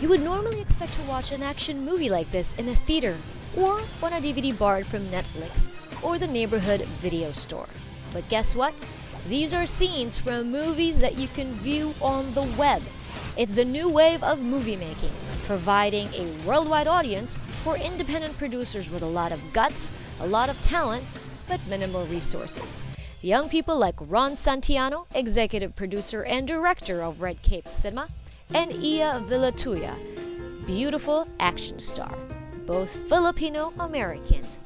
You would normally expect to watch an action movie like this in a theater or on a DVD borrowed from Netflix or the neighborhood video store. But guess what? These are scenes from movies that you can view on the web. It's the new wave of movie making, providing a worldwide audience for independent producers with a lot of guts, a lot of talent, but minimal resources. Young people like Ron Santiano, executive producer and director of Red Cape Cinema, and Iya Villatuya, beautiful action star, both Filipino Americans.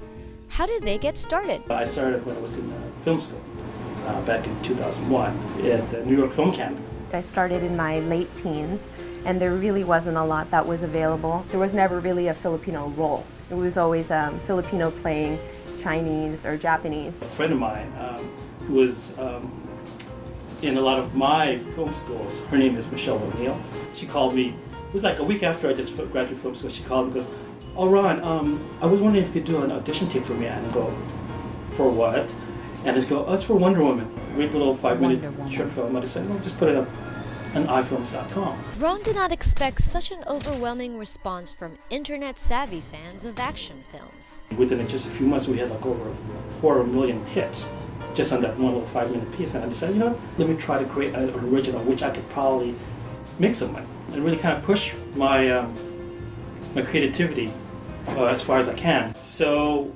How did they get started? I started when I was in film school back in 2001 at the New York Film Camp. I started in my late teens, and there really wasn't a lot that was available. There was never really a Filipino role. It was always Filipino playing Chinese or Japanese. A friend of mine who was in a lot of my film schools, her name is Michelle O'Neill. She called me, it was like a week after I just graduated film school, she called me and goes, "Oh Ron, I was wondering if you could do an audition tape for me." And I go, "For what?" And I go, "Oh, it's for Wonder Woman." Great little 5-minute short film. I said, "Well, just put it up on ifilms.com." Ron did not expect such an overwhelming response from internet-savvy fans of action films. Within just a few months, we had like over 250,000 hits just on that one little 5-minute piece. And I decided, you know what, let me try to create an original which I could probably make some money and really kind of push my my creativity as far as I can. So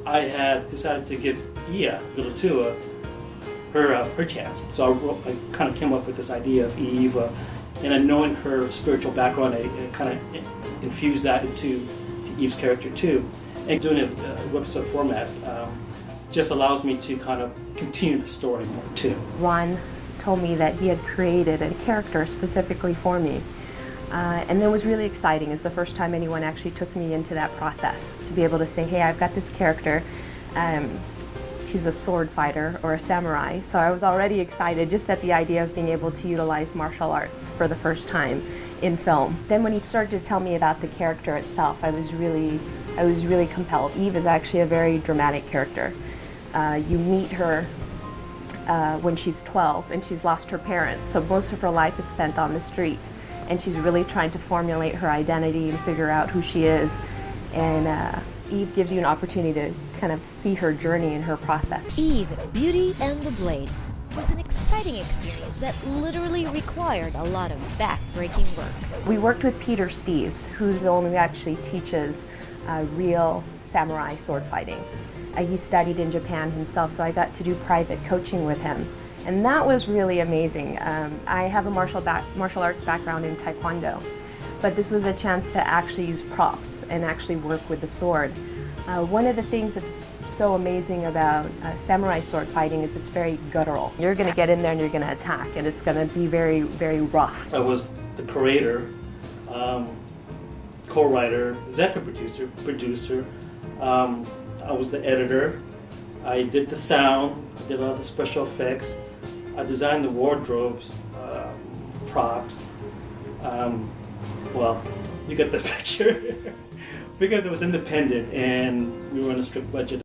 I had decided to give Iya Villatuya her chance. So I kind of came up with this idea of Eve, and then knowing her spiritual background, I kind of infused that into Eve's character too. And doing a webisode format just allows me to kind of continue the story more too. Ron told me that he had created a character specifically for me. And that was really exciting. It's the first time anyone actually took me into that process. To be able to say, hey, I've got this character. She's a sword fighter or a samurai. So I was already excited just at the idea of being able to utilize martial arts for the first time in film. Then when he started to tell me about the character itself, I was really compelled. Eve is actually a very dramatic character. You meet her when she's 12 and she's lost her parents. So most of her life is spent on the street. And she's really trying to formulate her identity and figure out who she is. And Eve gives you an opportunity to kind of see her journey and her process. Eve, Beauty and the Blade was an exciting experience that literally required a lot of back-breaking work. We worked with Peter Steves, who's the one who actually teaches real samurai sword fighting. He studied in Japan himself, so I got to do private coaching with him. And that was really amazing. I have a martial arts background in Taekwondo, but this was a chance to actually use props and actually work with the sword. One of the things that's so amazing about samurai sword fighting is it's very guttural. You're going to get in there and you're going to attack, and it's going to be very, very rough. I was the creator, co-writer, executive producer. I was the editor. I did the sound, I did all the special effects. I designed the wardrobes, props. Well, you get the picture. Because it was independent and we were on a strict budget.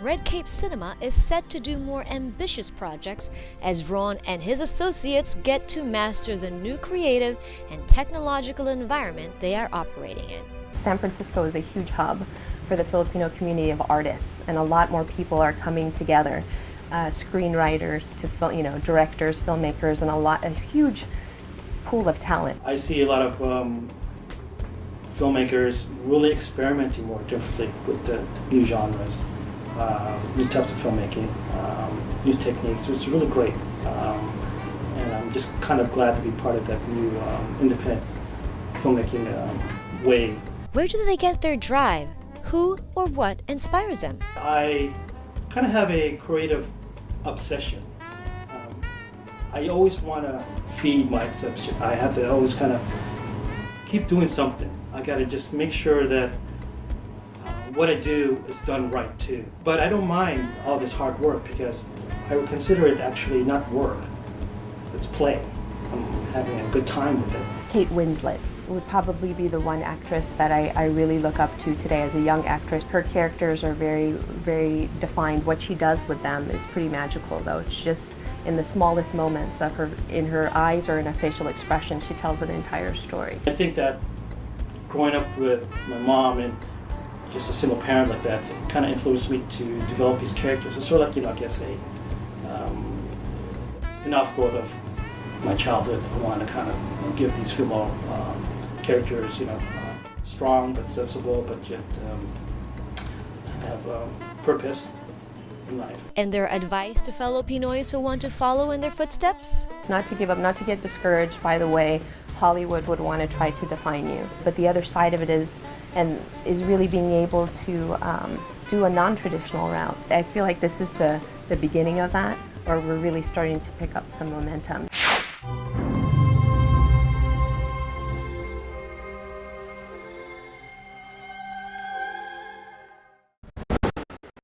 Red Cape Cinema is set to do more ambitious projects as Ron and his associates get to master the new creative and technological environment they are operating in. San Francisco is a huge hub for the Filipino community of artists, and a lot more people are coming together. Screenwriters to directors, filmmakers, and a huge pool of talent. I see a lot of filmmakers really experimenting more differently with the new genres. New types of filmmaking, new techniques, which is really great. And I'm just kind of glad to be part of that new independent filmmaking wave. Where do they get their drive? Who or what inspires them? I kind of have a creative obsession. I always want to feed my exhibition. I have to always kind of keep doing something. I got to just make sure that what I do is done right too. But I don't mind all this hard work because I would consider it actually not work. It's play. I'm having a good time with it. Kate Winslet would probably be the one actress that I really look up to today as a young actress. Her characters are very, very defined. What she does with them is pretty magical, though. It's just in the smallest moments of her, in her eyes or in a facial expression, she tells an entire story. I think that growing up with my mom and just a single parent like that kind of influenced me to develop these characters. It's sort of like, I guess an outgrowth of my childhood. I want to kind of give these female characters, strong but sensible, but yet have purpose in life. And their advice to fellow Pinoys who want to follow in their footsteps? Not to give up, not to get discouraged by the way Hollywood would want to try to define you. But the other side of it is really being able to do a non-traditional route. I feel like this is the beginning of that, or we're really starting to pick up some momentum.